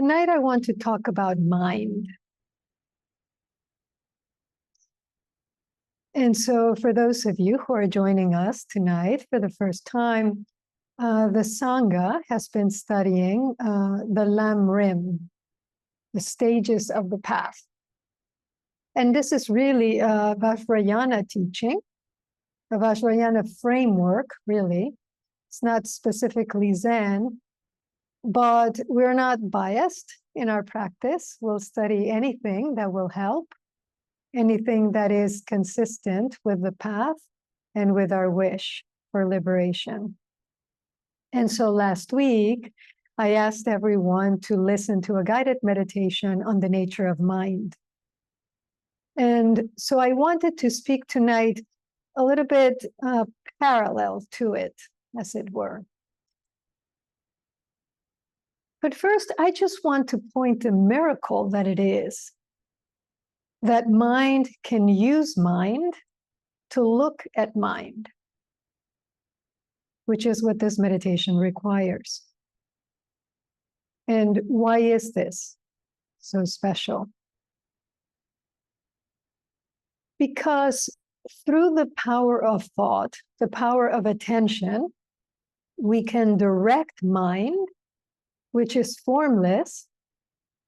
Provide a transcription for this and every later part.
Tonight, I want to talk about mind. And so for those of you who are joining us tonight for the first time, the Sangha has been studying the Lam Rim, the stages of the path. And this is really a Vajrayana teaching, a Vajrayana framework, really. It's not specifically Zen, but we're not biased in our practice. We'll study anything that will help, anything that is consistent with the path and with our wish for liberation. And so last week, I asked everyone to listen to a guided meditation on the nature of mind. And so I wanted to speak tonight a little bit parallel to it, as it were. But first, I just want to point the miracle that it is that mind can use mind to look at mind, which is what this meditation requires. And why is this so special? Because through the power of thought, the power of attention, we can direct mind, which is formless.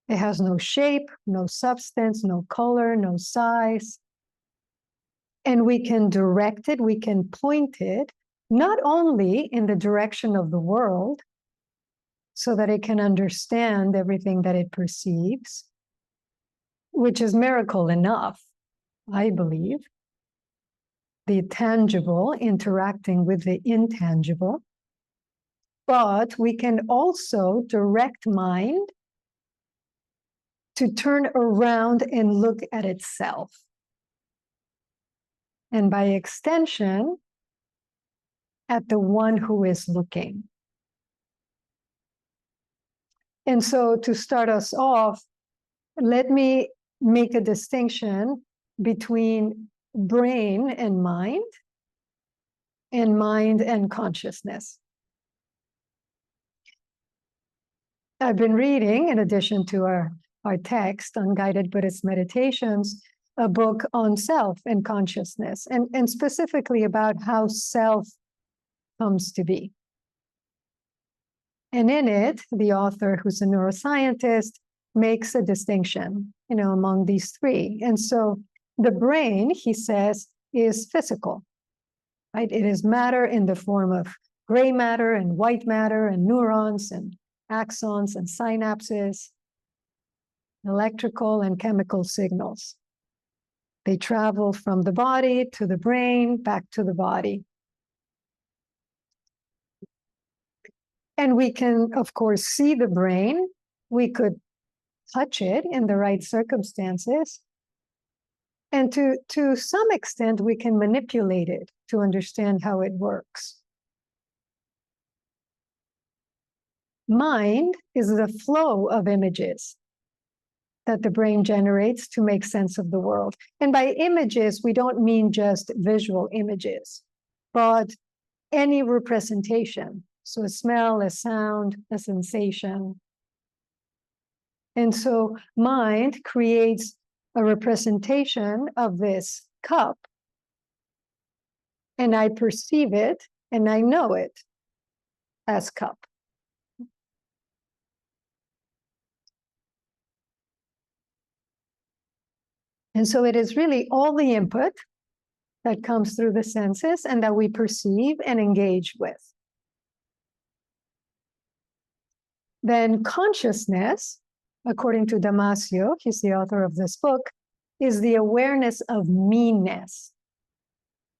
It has no shape, no substance, no color, no size. And we can direct it, we can point it, not only in the direction of the world, so that it can understand everything that it perceives, which is miracle enough, I believe. The tangible interacting with the intangible. But we can also direct mind to turn around and look at itself. And by extension, at the one who is looking. And so to start us off, let me make a distinction between brain and mind and consciousness. I've been reading, in addition to our text on guided Buddhist meditations, a book on self and consciousness, and specifically about how self comes to be. And in it, the author, who's a neuroscientist, makes a distinction, among these three. And so the brain, he says, is physical, right? It is matter in the form of gray matter and white matter and neurons and axons and synapses, electrical and chemical signals. They travel from the body to the brain, back to the body. And we can, of course, see the brain. We could touch it in the right circumstances. And to some extent, we can manipulate it to understand how it works. Mind is the flow of images that the brain generates to make sense of the world. And by images, we don't mean just visual images, but any representation. So a smell, a sound, a sensation. And so mind creates a representation of this cup, and I perceive it and I know it as cup. And so it is really all the input that comes through the senses and that we perceive and engage with. Then consciousness, according to Damasio, he's the author of this book, is the awareness of meanness.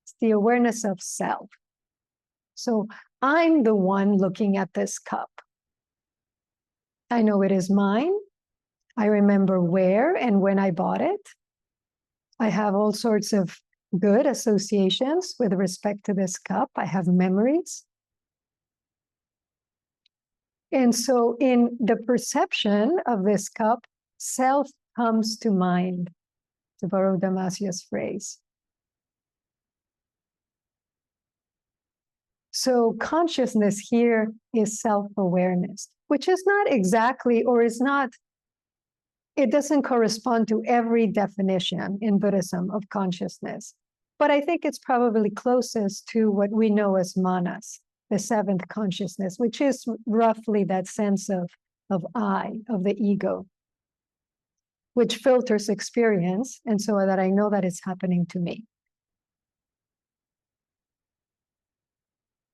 It's the awareness of self. So I'm the one looking at this cup. I know it is mine. I remember where and when I bought it. I have all sorts of good associations with respect to this cup. I have memories. And so in the perception of this cup, self comes to mind, to borrow Damasio's phrase. So consciousness here is self-awareness. which is not exactly, or is not, it doesn't correspond to every definition in Buddhism of consciousness. But I think it's probably closest to what we know as manas, the seventh consciousness, which is roughly that sense of I, of the ego, which filters experience, and so that I know that it's happening to me.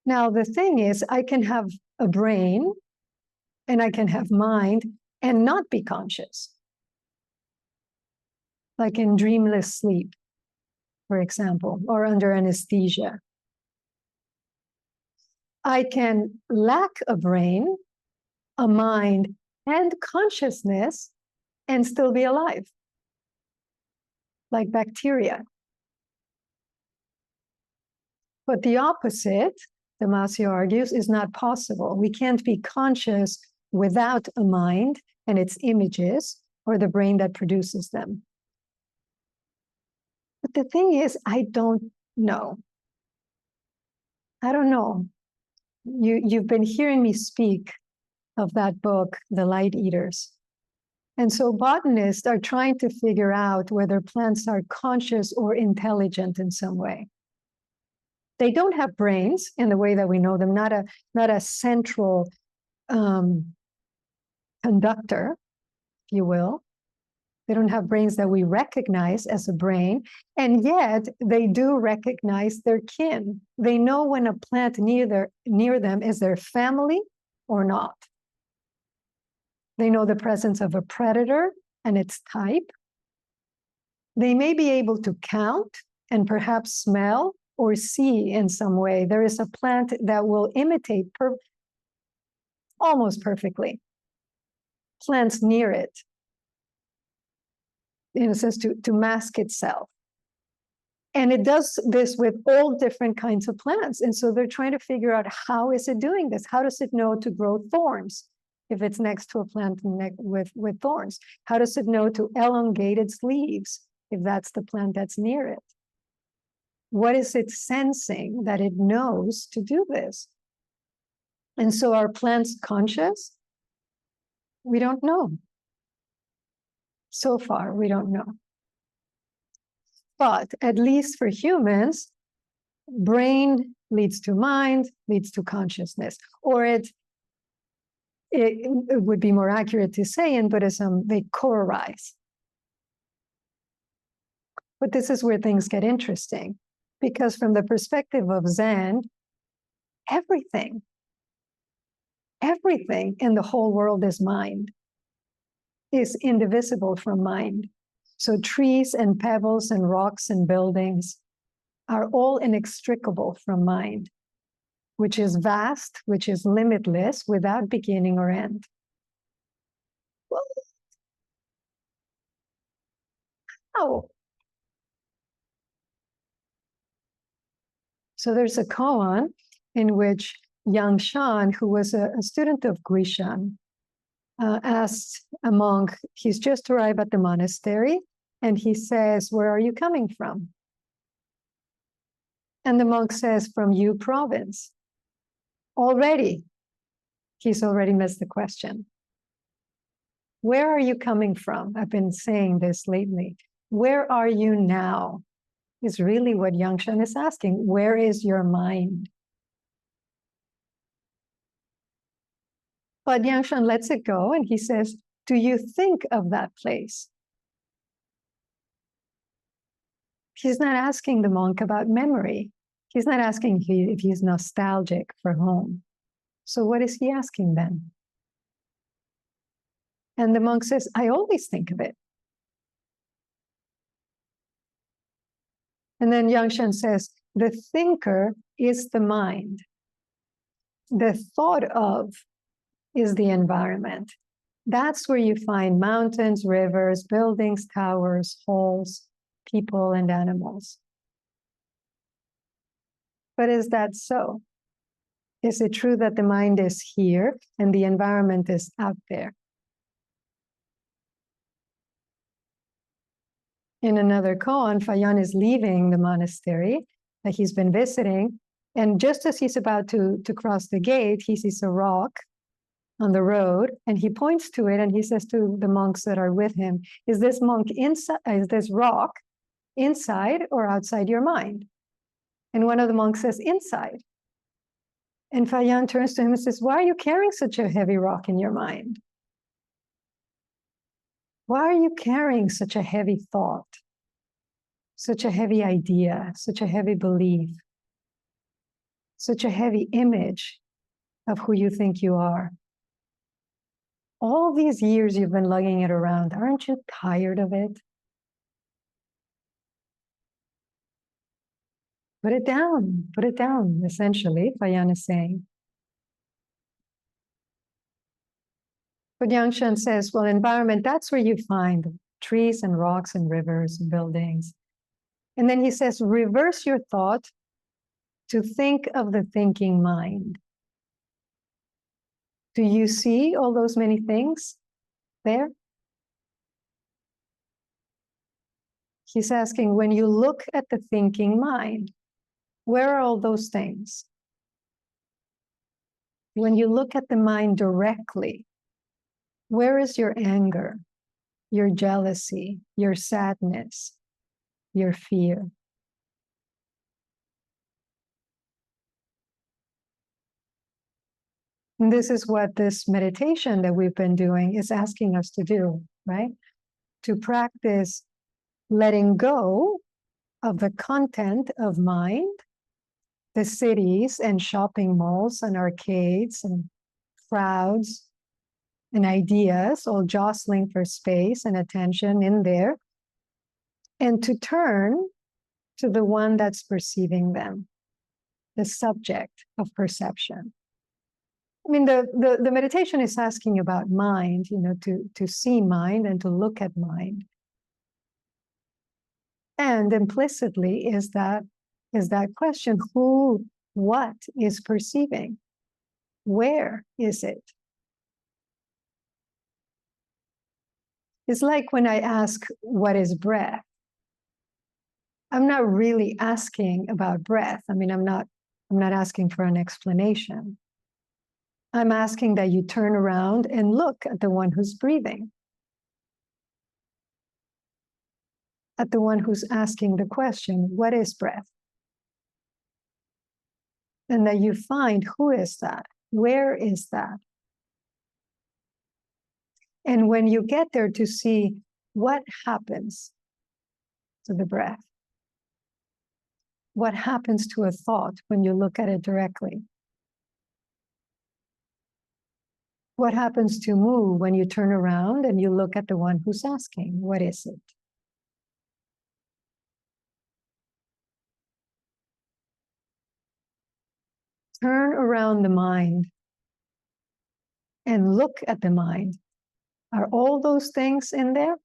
Now, the thing is, I can have a brain and I can have mind and not be conscious, like in dreamless sleep, for example, or under anesthesia. I can lack a brain, a mind, and consciousness and still be alive, like bacteria. But the opposite, Damasio argues, is not possible. We can't be conscious without a mind and its images or the brain that produces them. But the thing is, I don't know. I don't know. You've been hearing me speak of that book, The Light Eaters. And so botanists are trying to figure out whether plants are conscious or intelligent in some way. They don't have brains in the way that we know them, not a central conductor, if you will. They don't have brains that we recognize as a brain, and yet they do recognize their kin. They know when a plant near them is their family or not. They know the presence of a predator and its type. They may be able to count and perhaps smell or see in some way. There is a plant that will imitate almost perfectly plants near it, in a sense, to mask itself. And it does this with all different kinds of plants. And so they're trying to figure out, how is it doing this? How does it know to grow thorns if it's next to a plant with thorns? How does it know to elongate its leaves if that's the plant that's near it? What is it sensing that it knows to do this? And so are plants conscious? We don't know. So far, we don't know. But at least for humans, brain leads to mind, leads to consciousness. Or it would be more accurate to say in Buddhism, they co-arise. But this is where things get interesting, because from the perspective of Zen, everything in the whole world is mind, is indivisible from mind. So trees and pebbles and rocks and buildings are all inextricable from mind, which is vast, which is limitless, without beginning or end. Well, how? So there's a koan in which Yang Shan, who was a student of Guishan, asked a monk, he's just arrived at the monastery, and he says, "Where are you coming from?" And the monk says, "From Yu province." Already, he's already missed the question. Where are you coming from? I've been saying this lately. Where are you now? Is really what Yangshan is asking. Where is your mind? But Yangshan lets it go, and he says, do you think of that place? He's not asking the monk about memory. He's not asking if he's nostalgic for home. So what is he asking then? And the monk says, I always think of it. And then Yangshan says, the thinker is the mind. The thought of is the environment. That's where you find mountains, rivers, buildings, towers, halls, people, and animals. But is that so? Is it true that the mind is here and the environment is out there? In another koan, Fayan is leaving the monastery that he's been visiting, and just as he's about to cross the gate, he sees a rock on the road, and he points to it and he says to the monks that are with him, is this rock inside or outside your mind? And one of the monks says, inside. And Fayan turns to him and says, why are you carrying such a heavy rock in your mind? Why are you carrying such a heavy thought, such a heavy idea, such a heavy belief, such a heavy image of who you think you are? All these years you've been lugging it around, aren't you tired of it? Put it down, essentially, Fayan is saying. But Yangshan says, well, environment, that's where you find trees and rocks and rivers and buildings. And then he says, reverse your thought to think of the thinking mind. Do you see all those many things there? He's asking, when you look at the thinking mind, where are all those things? When you look at the mind directly, where is your anger, your jealousy, your sadness, your fear? And this is what this meditation that we've been doing is asking us to do, right? To practice letting go of the content of mind, the cities and shopping malls and arcades and crowds and ideas all jostling for space and attention in there, and to turn to the one that's perceiving them, the subject of perception. I mean, the meditation is asking about mind, to see mind and to look at mind. And implicitly is that question, who, what is perceiving? Where is it? It's like when I ask, what is breath? I'm not really asking about breath. I mean, I'm not asking for an explanation. I'm asking that you turn around and look at the one who's breathing, at the one who's asking the question, what is breath? And that you find, who is that? Where is that? And when you get there, to see what happens to the breath, what happens to a thought when you look at it directly, what happens to move when you turn around and you look at the one who's asking, what is it? Turn around the mind and look at the mind. Are all those things in there?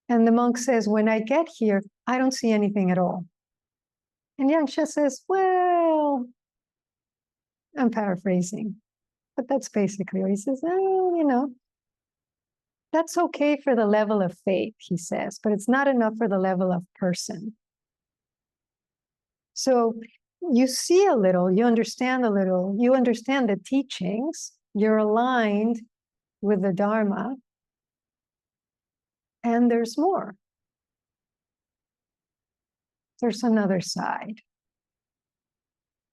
And the monk says, when I get here, I don't see anything at all. And Yangsha says, well, I'm paraphrasing, but that's basically what he says. Oh, that's okay for the level of faith, he says, but it's not enough for the level of person. So you see a little, you understand a little, you understand the teachings, you're aligned with the dharma, and there's more. There's another side.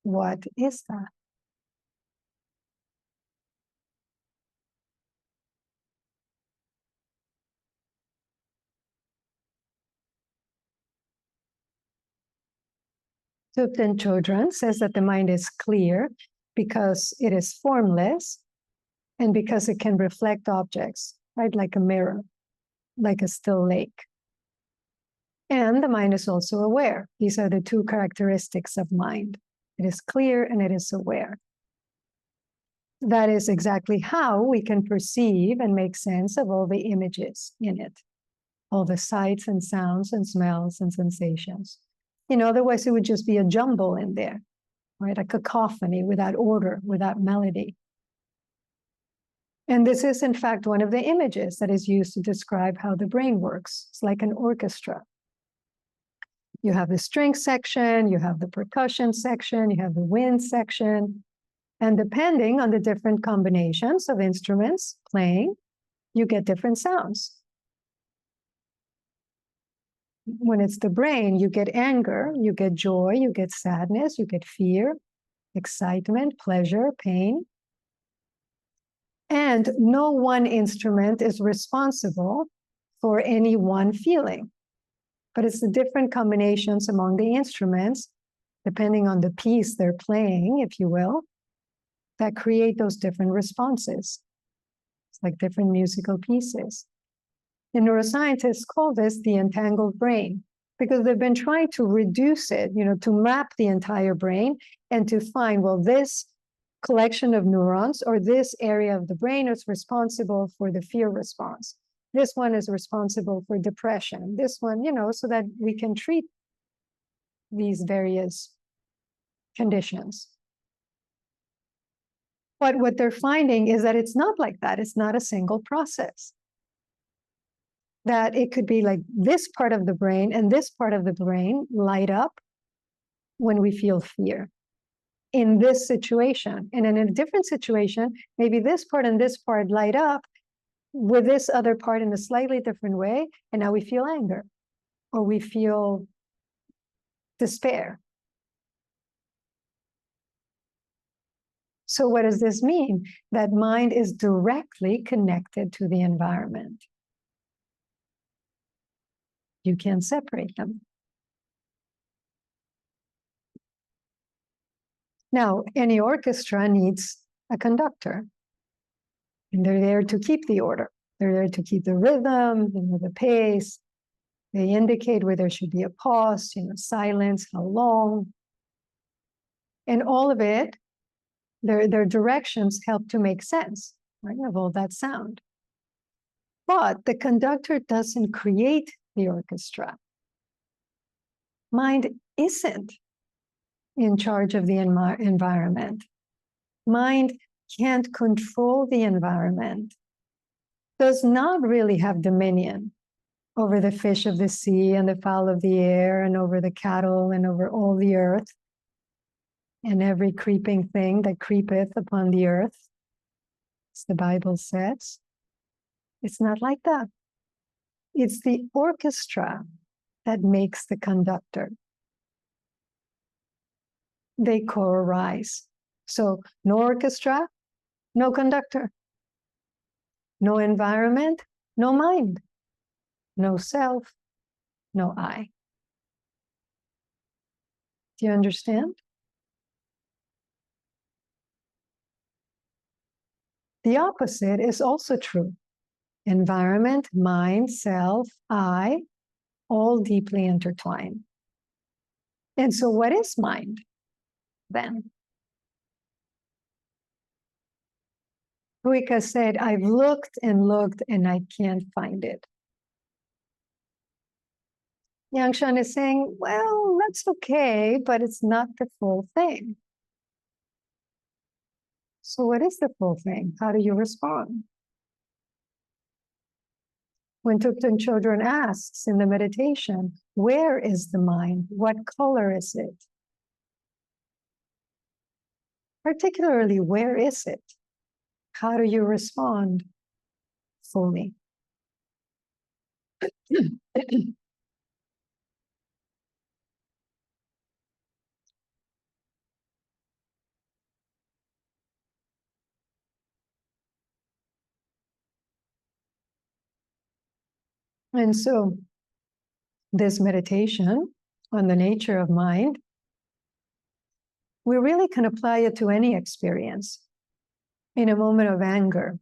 What is that? Thupten Chodron says that the mind is clear because it is formless and because it can reflect objects, right? Like a mirror, like a still lake. And the mind is also aware. These are the two characteristics of mind. It is clear and it is aware. That is exactly how we can perceive and make sense of all the images in it, all the sights and sounds and smells and sensations. Otherwise it would just be a jumble in there, right? A cacophony without order, without melody. And this is, in fact, one of the images that is used to describe how the brain works. It's like an orchestra. You have the string section, you have the percussion section, you have the wind section, And depending on the different combinations of instruments playing, you get different sounds. When it's the brain, you get anger, you get joy, you get sadness, you get fear, excitement, pleasure, pain. And no one instrument is responsible for any one feeling, but it's the different combinations among the instruments, depending on the piece they're playing, if you will, that create those different responses. It's like different musical pieces. The neuroscientists call this the entangled brain because they've been trying to reduce it, to map the entire brain and to find, well, this collection of neurons or this area of the brain is responsible for the fear response. This one is responsible for depression. This one, so that we can treat these various conditions. But what they're finding is that it's not like that. It's not a single process. That it could be like this part of the brain and this part of the brain light up when we feel fear in this situation. And in a different situation, maybe this part and this part light up with this other part in a slightly different way. And now we feel anger or we feel despair. So what does this mean? That mind is directly connected to the environment. You can't separate them. Now, any orchestra needs a conductor, and they're there to keep the order. They're there to keep the rhythm, the pace. They indicate where there should be a pause, silence, how long. And all of it, their directions help to make sense, right, of all that sound. But the conductor doesn't create the orchestra. Mind isn't in charge of the environment. Mind can't control the environment, does not really have dominion over the fish of the sea and the fowl of the air and over the cattle and over all the earth and every creeping thing that creepeth upon the earth, as the Bible says. It's not like that. It's the orchestra that makes the conductor. They co-arise. So no orchestra, no conductor. No environment, no mind. No self, no I. Do you understand? The opposite is also true. Environment, mind, self, I, all deeply intertwined. And so what is mind then? Ruika said, I've looked and looked and I can't find it. Yangshan is saying, well, that's okay, but it's not the full thing. So what is the full thing? How do you respond? When Thupten Chodron asks in the meditation, where is the mind? What color is it? Particularly, where is it? How do you respond fully? And so this meditation on the nature of mind, we really can apply it to any experience. In a moment of anger,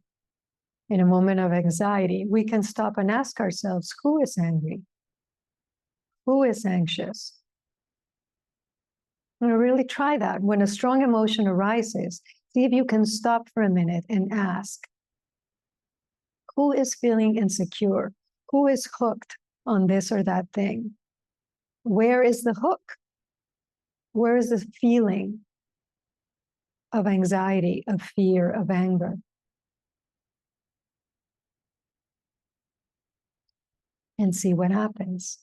in a moment of anxiety, we can stop and ask ourselves, who is angry? Who is anxious? And really try that. When a strong emotion arises, see if you can stop for a minute and ask, who is feeling insecure? Who is hooked on this or that thing? Where is the hook? Where is the feeling of anxiety, of fear, of anger? And see what happens.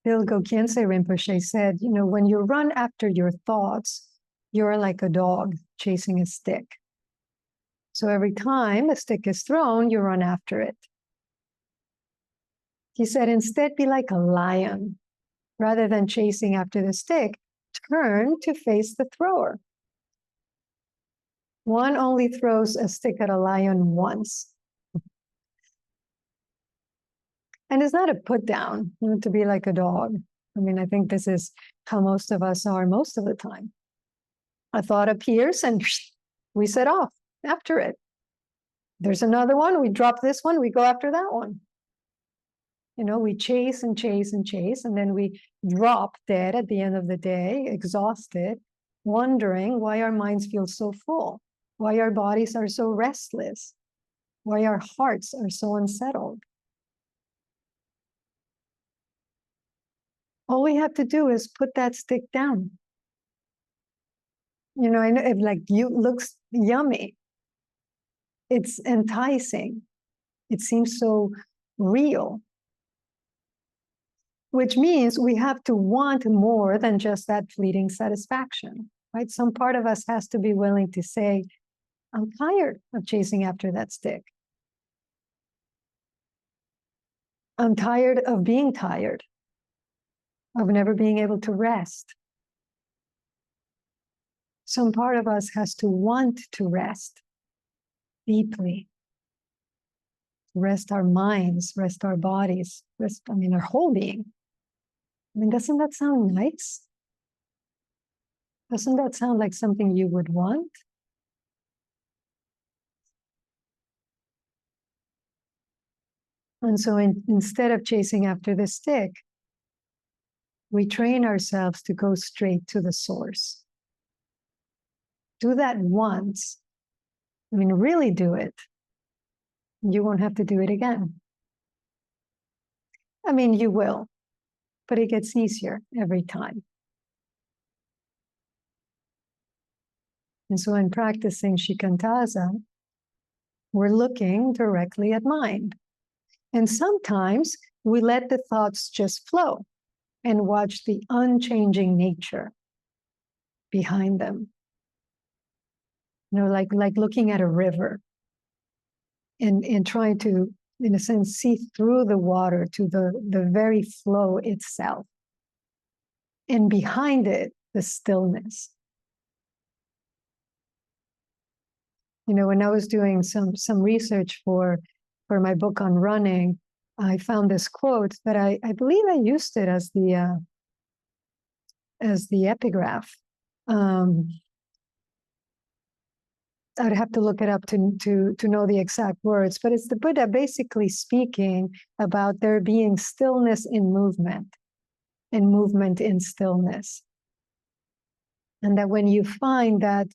Dilgo Khyentse Rinpoche said, you know, when you run after your thoughts, you're like a dog chasing a stick. So every time a stick is thrown, you run after it. He said, instead, be like a lion. Rather than chasing after the stick, turn to face the thrower. One only throws a stick at a lion once. And it's not a put down, you know, to be like a dog. I mean, I think this is how most of us are most of the time. A thought appears and we set off after it. There's another one, we drop this one, we go after that one. You know, we chase and chase and chase, and then we drop dead at the end of the day, exhausted, wondering why our minds feel so full, why our bodies are so restless, why our hearts are so unsettled. All we have to do is put that stick down. You know, I know it like you looks yummy. It's enticing. It seems so real. Which means we have to want more than just that fleeting satisfaction, right? Some part of us has to be willing to say, I'm tired of chasing after that stick. I'm tired of being tired, of never being able to rest. Some part of us has to want to rest deeply. Rest our minds, rest our bodies, rest, I mean, our whole being. I mean, doesn't that sound nice? Doesn't that sound like something you would want? And so instead of chasing after the stick, we train ourselves to go straight to the source. Do that once. I mean, really do it. You won't have to do it again. I mean, you will, but it gets easier every time. And so in practicing Shikantaza, we're looking directly at mind. And sometimes we let the thoughts just flow and watch the unchanging nature behind them. You know, like looking at a river and trying to, in a sense, see through the water to the very flow itself. And behind it, the stillness. You know, when I was doing some research for my book on running, I found this quote that I believe I used it as the epigraph. I'd have to look it up to know the exact words, but it's the Buddha basically speaking about there being stillness in movement and movement in stillness. And that when you find that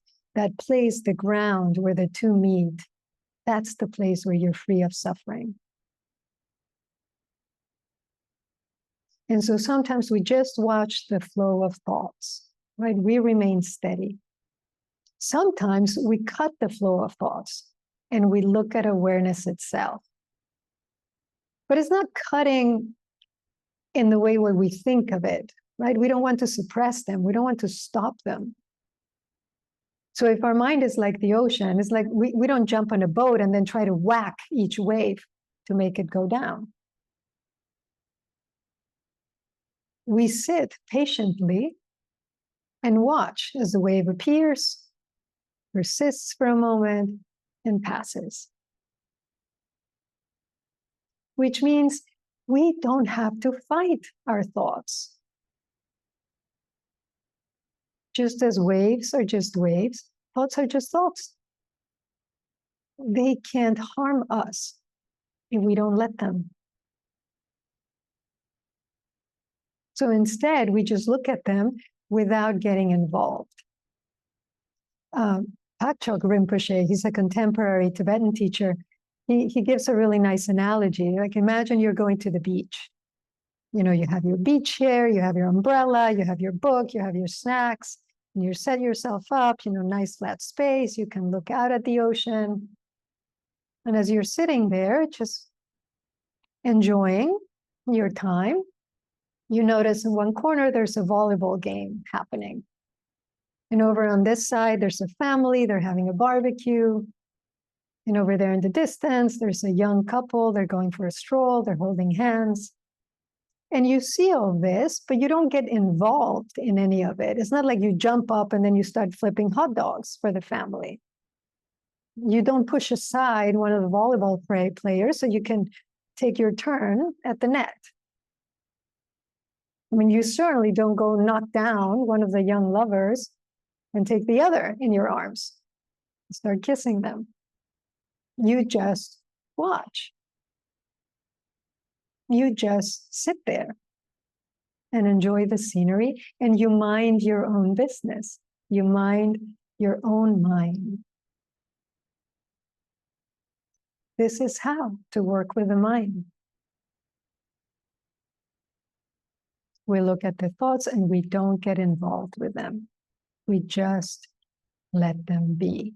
place, the ground where the two meet, that's the place where you're free of suffering. And so sometimes we just watch the flow of thoughts, right? We remain steady. Sometimes we cut the flow of thoughts and we look at awareness itself. But it's not cutting in the way where we think of it, right? We don't want to suppress them. We don't want to stop them. So if our mind is like the ocean, it's like we don't jump on a boat and then try to whack each wave to make it go down. We sit patiently and watch as the wave appears, persists for a moment, and passes. Which means we don't have to fight our thoughts. Just as waves are just waves, thoughts are just thoughts. They can't harm us if we don't let them. So instead, we just look at them without getting involved. Pakchok Rinpoche, he's a contemporary Tibetan teacher. He gives a really nice analogy. Like, imagine you're going to the beach. You know, you have your beach chair, you have your umbrella, you have your book, you have your snacks, and you set yourself up, you know, nice flat space. You can look out at the ocean. And as you're sitting there, just enjoying your time, You notice in one corner, there's a volleyball game happening. And over on this side, there's a family, they're having a barbecue. And over there in the distance, there's a young couple, they're going for a stroll, they're holding hands. And you see all this, but you don't get involved in any of it. It's not like you jump up and then you start flipping hot dogs for the family. You don't push aside one of the volleyball players so you can take your turn at the net. I mean, you certainly don't go knock down one of the young lovers and take the other in your arms and start kissing them. You just watch. You just sit there and enjoy the scenery, and you mind your own business. You mind your own mind. This is how to work with the mind. We look at the thoughts and we don't get involved with them. We just let them be.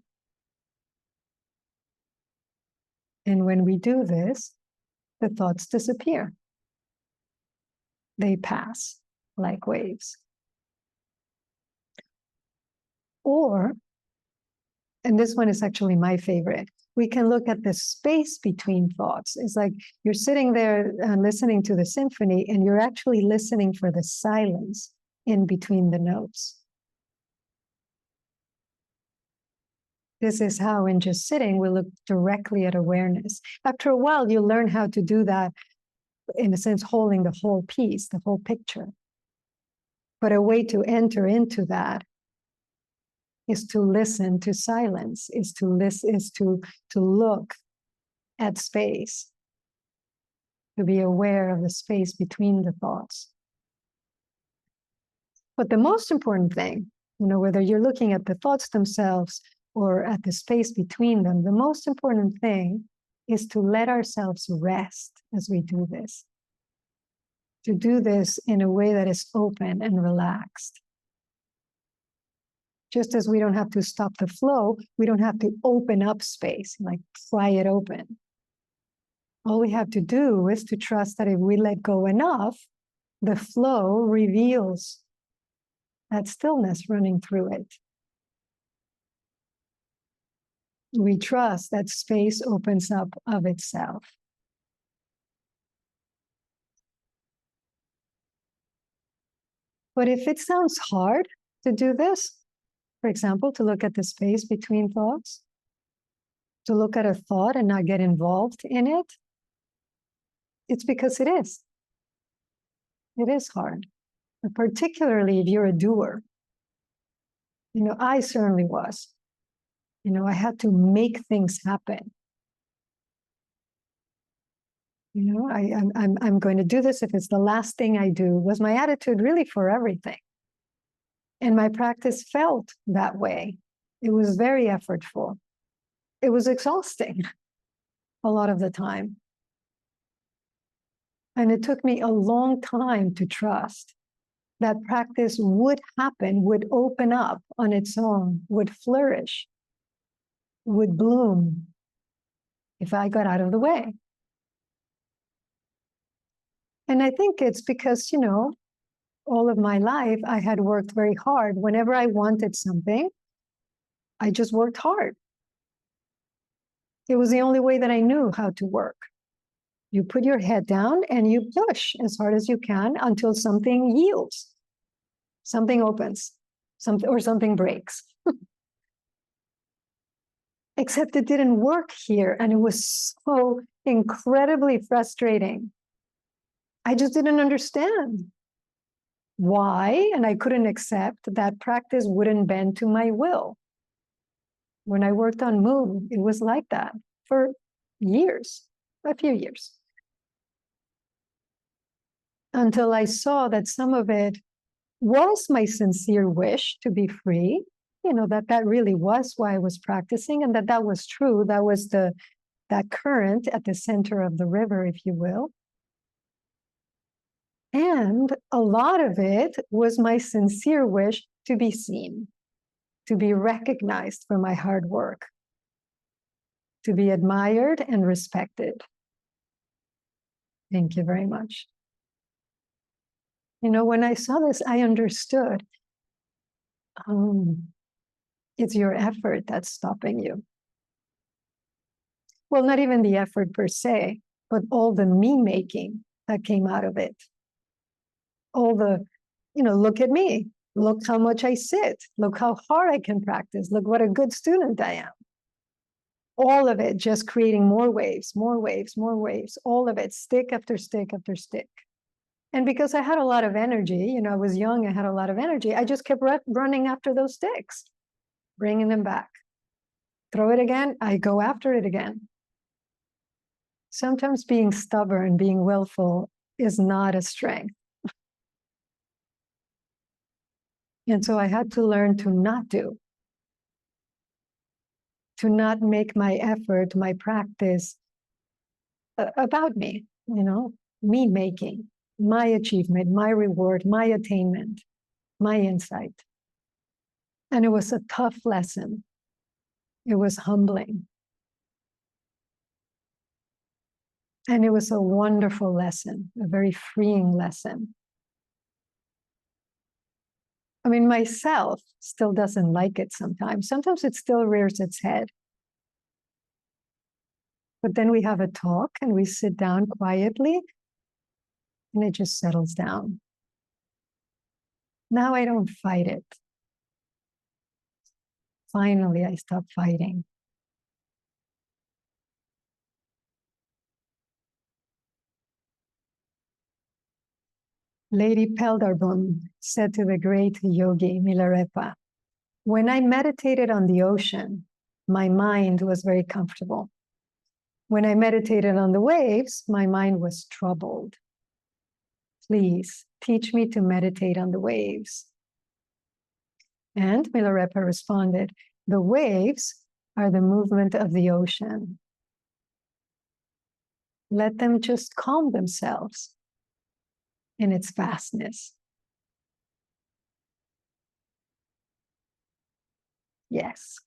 And when we do this, the thoughts disappear. They pass like waves. Or, and this one is actually my favorite, we can look at the space between thoughts. It's like you're sitting there listening to the symphony and you're actually listening for the silence in between the notes. This is how, in just sitting, we look directly at awareness. After a while, you learn how to do that, in a sense, holding the whole piece, the whole picture. But a way to enter into that is to listen to silence, is to look at space, to be aware of the space between the thoughts. But the most important thing, whether you're looking at the thoughts themselves or at the space between them, the most important thing is to let ourselves rest as we do this. To do this in a way that is open and relaxed. Just as we don't have to stop the flow, we don't have to open up space, like pry it open. All we have to do is to trust that if we let go enough, the flow reveals that stillness running through it. We trust that space opens up of itself. But if it sounds hard to do this, for example, to look at the space between thoughts, to look at a thought and not get involved in it, it's because it is. It is hard, and particularly if you're a doer. I certainly was. I had to make things happen. I'm going to do this if it's the last thing I do, was my attitude really for everything. And my practice felt that way. It was very effortful. It was exhausting a lot of the time. And it took me a long time to trust that practice would happen, would open up on its own, would flourish, would bloom if I got out of the way. And I think it's because, all of my life, I had worked very hard. Whenever I wanted something, I just worked hard. It was the only way that I knew how to work. You put your head down and you push as hard as you can until something yields, something opens, or something breaks. Except it didn't work here, and it was so incredibly frustrating. I just didn't understand why, and I couldn't accept that practice wouldn't bend to my will. When I worked on Moon, it was like that for years, a few years. Until I saw that some of it was my sincere wish to be free, that really was why I was practicing, and that was true. That was that current at the center of the river, if you will. And a lot of it was my sincere wish to be seen, to be recognized for my hard work, to be admired and respected. Thank you very much. When I saw this, I understood. It's your effort that's stopping you. Well, not even the effort per se, but all the me making that came out of it. All the, look at me. Look how much I sit. Look how hard I can practice. Look what a good student I am. All of it just creating more waves, more waves, more waves. All of it, stick after stick after stick. And because I had a lot of energy, I was young, I had a lot of energy, I just kept running after those sticks, bringing them back. Throw it again, I go after it again. Sometimes being stubborn, being willful is not a strength. And so I had to learn to not do, to not make my effort, my practice about me, me making, my achievement, my reward, my attainment, my insight. And it was a tough lesson. It was humbling. And it was a wonderful lesson, a very freeing lesson. I mean, myself still doesn't like it sometimes. Sometimes it still rears its head. But then we have a talk and we sit down quietly and it just settles down. Now I don't fight it. Finally, I stop fighting. Lady Peldarbum said to the great yogi Milarepa, when I meditated on the ocean, my mind was very comfortable. When I meditated on the waves, my mind was troubled. Please teach me to meditate on the waves. And Milarepa responded, the waves are the movement of the ocean. Let them just calm themselves in its vastness. Yes.